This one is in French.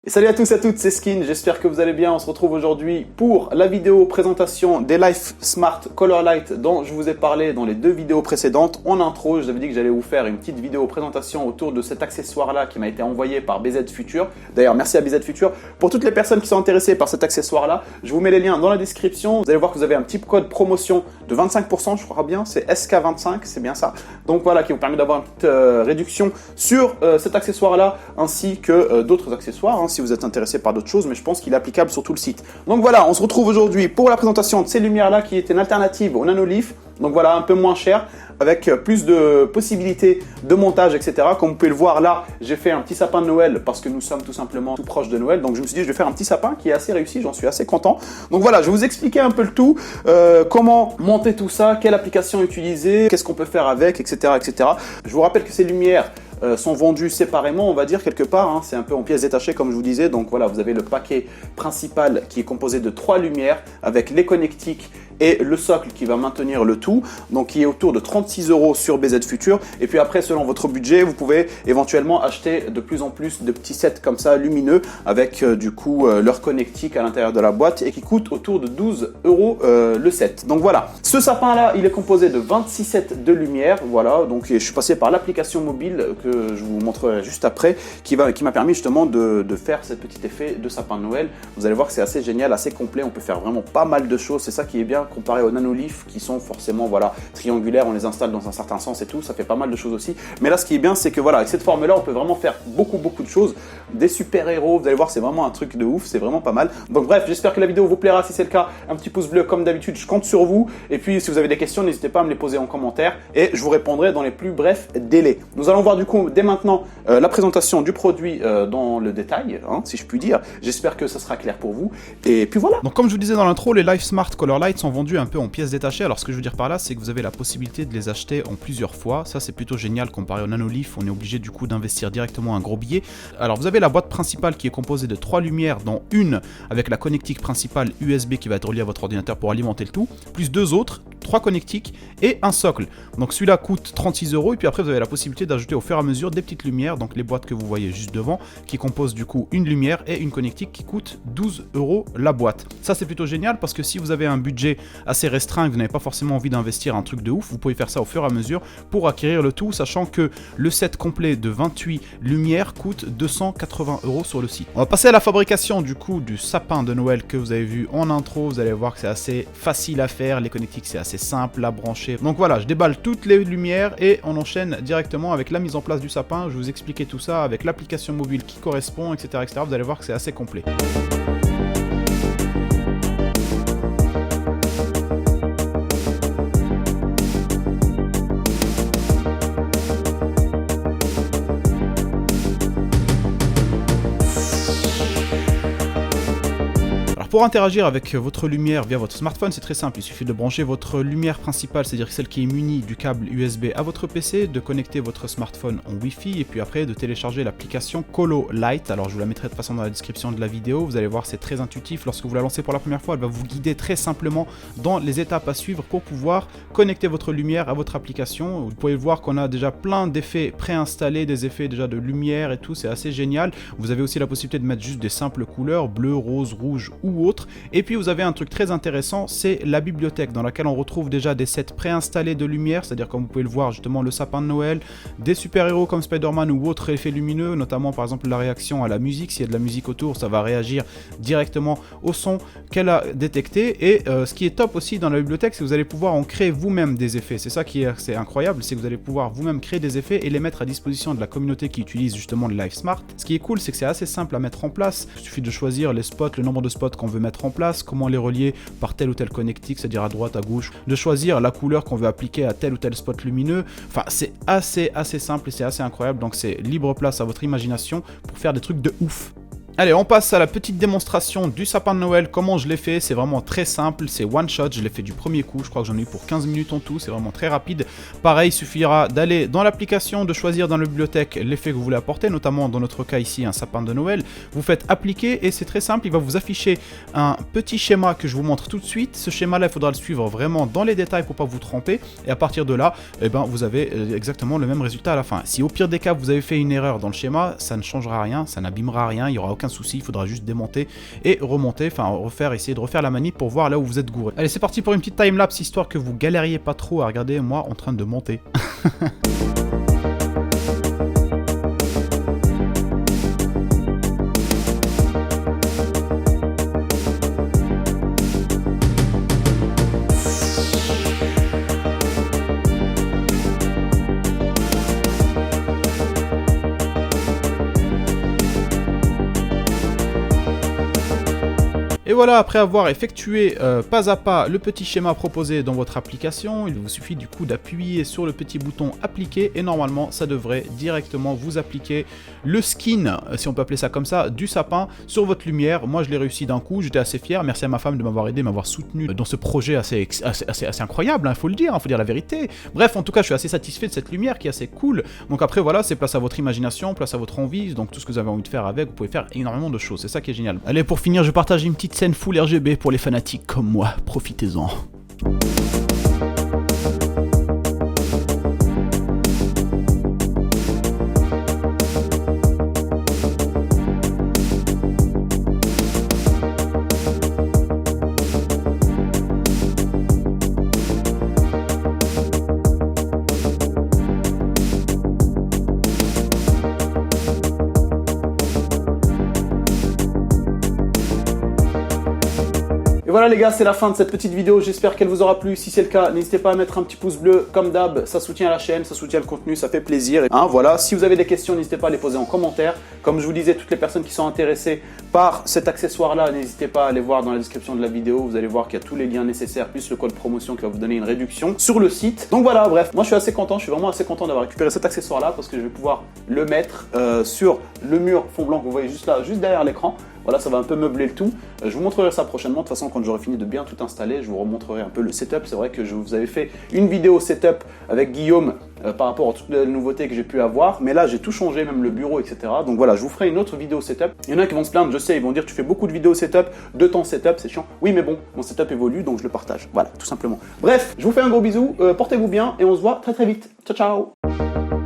Et salut à tous et à toutes, c'est Skin, j'espère que vous allez bien. On se retrouve aujourd'hui pour la vidéo présentation des Life Smart Color Light dont je vous ai parlé dans les deux vidéos précédentes. En intro, je vous avais dit que j'allais vous faire une petite vidéo présentation autour de cet accessoire-là qui m'a été envoyé par BZ Future. D'ailleurs, merci à BZ Future. Pour toutes les personnes qui sont intéressées par cet accessoire-là, je vous mets les liens dans la description. Vous allez voir que vous avez un petit code promotion de 25%, je crois bien, c'est SK25, c'est bien ça. Donc voilà, qui vous permet d'avoir une petite réduction sur cet accessoire-là ainsi que d'autres accessoires, hein, si vous êtes intéressé par d'autres choses, mais je pense qu'il est applicable sur tout le site. Donc voilà, on se retrouve aujourd'hui pour la présentation de ces lumières-là qui est une alternative au Nanolith. Donc voilà, un peu moins cher, avec plus de possibilités de montage, etc. Comme vous pouvez le voir là, j'ai fait un petit sapin de Noël parce que nous sommes tout simplement tout proche de Noël. Donc je me suis dit, je vais faire un petit sapin qui est assez réussi, j'en suis assez content. Donc voilà, je vais vous expliquer un peu le tout, comment monter tout ça, quelle application utiliser, qu'est-ce qu'on peut faire avec, etc., etc. Je vous rappelle que ces lumières sont vendus séparément, on va dire, quelque part, hein. C'est un peu en pièces détachées comme je vous disais. Donc voilà, vous avez le paquet principal qui est composé de 3 lumières avec les connectiques et le socle qui va maintenir le tout, donc qui est autour de 36 € sur BZ Future. Et puis après, selon votre budget, vous pouvez éventuellement acheter de plus en plus de petits sets comme ça lumineux avec du coup leur connectique à l'intérieur de la boîte et qui coûte autour de 12 € le set. Donc voilà, ce sapin là, il est composé de 26 sets de lumière. Voilà, donc je suis passé par l'application mobile que je vous montrerai juste après, qui m'a permis justement de faire ce petit effet de sapin de Noël. Vous allez voir que c'est assez génial, assez complet. On peut faire vraiment pas mal de choses. C'est ça qui est bien comparé aux Nanolith qui sont forcément voilà triangulaires. On les installe dans un certain sens et tout. Ça fait pas mal de choses aussi. Mais là, ce qui est bien, c'est que voilà, avec cette forme-là, on peut vraiment faire beaucoup de choses. Des super-héros. Vous allez voir, c'est vraiment un truc de ouf. C'est vraiment pas mal. Donc bref, j'espère que la vidéo vous plaira. Si c'est le cas, un petit pouce bleu comme d'habitude. Je compte sur vous. Et puis, si vous avez des questions, n'hésitez pas à me les poser en commentaire et je vous répondrai dans les plus brefs délais. Nous allons voir du coup dès maintenant la présentation du produit dans le détail, hein, si je puis dire. J'espère que ça sera clair pour vous. Et puis voilà. Donc comme je vous disais dans l'intro, les Life Smart Color Light sont vendus un peu en pièces détachées. Alors ce que je veux dire par là, c'est que vous avez la possibilité de les acheter en plusieurs fois. Ça c'est plutôt génial comparé au Nanolith. On est obligé du coup d'investir directement un gros billet. Alors vous avez la boîte principale qui est composée de 3 lumières, dont une avec la connectique principale USB qui va être reliée à votre ordinateur pour alimenter le tout, plus 2 autres, 3 connectiques et un socle. Donc celui-là coûte 36 € et puis après vous avez la possibilité d'ajouter au fur et à mesure des petites lumières, donc les boîtes que vous voyez juste devant, qui composent du coup une lumière et une connectique qui coûte 12 € la boîte. Ça c'est plutôt génial parce que si vous avez un budget assez restreint et que vous n'avez pas forcément envie d'investir un truc de ouf, vous pouvez faire ça au fur et à mesure pour acquérir le tout, sachant que le set complet de 28 lumières coûte 280 € sur le site. On va passer à la fabrication du coup du sapin de Noël que vous avez vu en intro. Vous allez voir que c'est assez facile à faire, les connectiques c'est assez simple à brancher. Donc voilà, je déballe toutes les lumières et on enchaîne directement avec la mise en place du sapin. Je vais vous expliquer tout ça avec l'application mobile qui correspond, etc., etc. Vous allez voir que c'est assez complet. Pour interagir avec votre lumière via votre smartphone, c'est très simple. Il suffit de brancher votre lumière principale, c'est-à-dire celle qui est munie du câble USB à votre PC, de connecter votre smartphone en Wi-Fi et puis après de télécharger l'application Colo Light. Alors je vous la mettrai de toute façon dans la description de la vidéo. Vous allez voir, c'est très intuitif. Lorsque vous la lancez pour la première fois, elle va vous guider très simplement dans les étapes à suivre pour pouvoir connecter votre lumière à votre application. Vous pouvez voir qu'on a déjà plein d'effets préinstallés, des effets déjà de lumière et tout. C'est assez génial. Vous avez aussi la possibilité de mettre juste des simples couleurs, bleu, rose, rouge ou autre. Et puis vous avez un truc très intéressant, c'est la bibliothèque dans laquelle on retrouve déjà des sets préinstallés de lumière, c'est-à-dire comme vous pouvez le voir justement le sapin de Noël, des super-héros comme Spider-Man ou autres effets lumineux, notamment par exemple la réaction à la musique. S'il y a de la musique autour, ça va réagir directement au son qu'elle a détecté. Et ce qui est top aussi dans la bibliothèque, c'est que vous allez pouvoir en créer vous-même des effets. C'est ça qui est assez incroyable, c'est que vous allez pouvoir vous-même créer des effets et les mettre à disposition de la communauté qui utilise justement le Life Smart. Ce qui est cool, c'est que c'est assez simple à mettre en place. Il suffit de choisir les spots, le nombre de spots qu'on veut mettre en place, comment les relier par tel ou tel connectique, c'est-à-dire à droite, à gauche, de choisir la couleur qu'on veut appliquer à tel ou tel spot lumineux. Enfin, c'est assez simple et c'est assez incroyable, donc c'est libre place à votre imagination pour faire des trucs de ouf. Allez, on passe à la petite démonstration du sapin de Noël. Comment je l'ai fait? C'est vraiment très simple, c'est one shot, je l'ai fait du premier coup, je crois que j'en ai eu pour 15 minutes en tout, c'est vraiment très rapide. Pareil, il suffira d'aller dans l'application, de choisir dans la bibliothèque l'effet que vous voulez apporter, notamment dans notre cas ici, un sapin de Noël. Vous faites appliquer et c'est très simple, il va vous afficher un petit schéma que je vous montre tout de suite. Ce schéma-là, il faudra le suivre vraiment dans les détails pour pas vous tromper. Et à partir de là, eh ben, vous avez exactement le même résultat à la fin. Si au pire des cas, vous avez fait une erreur dans le schéma, ça ne changera rien, ça n'abîmera rien, il n'y aura aucun souci, il faudra juste démonter et remonter, enfin essayer de refaire la manip pour voir là où vous êtes gouré. Allez, c'est parti pour une petite timelapse histoire que vous galériez pas trop à regarder moi en train de monter. Et voilà, après avoir effectué pas à pas le petit schéma proposé dans votre application, il vous suffit du coup d'appuyer sur le petit bouton appliquer et normalement ça devrait directement vous appliquer le skin, si on peut appeler ça comme ça, du sapin sur votre lumière. Moi je l'ai réussi d'un coup, j'étais assez fier, merci à ma femme de m'avoir aidé, m'avoir soutenu dans ce projet assez incroyable, il faut le dire, faut dire la vérité. Bref, en tout cas je suis assez satisfait de cette lumière qui est assez cool. Donc après voilà, c'est place à votre imagination, place à votre envie, donc tout ce que vous avez envie de faire avec, vous pouvez faire énormément de choses, c'est ça qui est génial. Allez, pour finir, je partage une petite scène full RGB pour les fanatiques comme moi, profitez-en. Et voilà les gars, c'est la fin de cette petite vidéo, j'espère qu'elle vous aura plu. Si c'est le cas, n'hésitez pas à mettre un petit pouce bleu, comme d'hab, ça soutient la chaîne, ça soutient le contenu, ça fait plaisir. Hein, voilà, si vous avez des questions, n'hésitez pas à les poser en commentaire. Comme je vous disais, toutes les personnes qui sont intéressées par cet accessoire-là, n'hésitez pas à aller voir dans la description de la vidéo. Vous allez voir qu'il y a tous les liens nécessaires, plus le code promotion qui va vous donner une réduction sur le site. Donc voilà, bref, moi je suis assez content, je suis vraiment assez content d'avoir récupéré cet accessoire-là parce que je vais pouvoir le mettre sur le mur fond blanc que vous voyez juste là, juste derrière l'écran. Voilà, ça va un peu meubler le tout. Je vous montrerai ça prochainement. De toute façon, quand j'aurai fini de bien tout installer, je vous remontrerai un peu le setup. C'est vrai que je vous avais fait une vidéo setup avec Guillaume par rapport à toutes les nouveautés que j'ai pu avoir. Mais là, j'ai tout changé, même le bureau, etc. Donc voilà, je vous ferai une autre vidéo setup. Il y en a qui vont se plaindre, je sais, ils vont dire tu fais beaucoup de vidéos setup, de ton setup, c'est chiant. Oui, mais bon, mon setup évolue, donc je le partage. Voilà, tout simplement. Bref, je vous fais un gros bisou, portez-vous bien et on se voit très très vite. Ciao, ciao!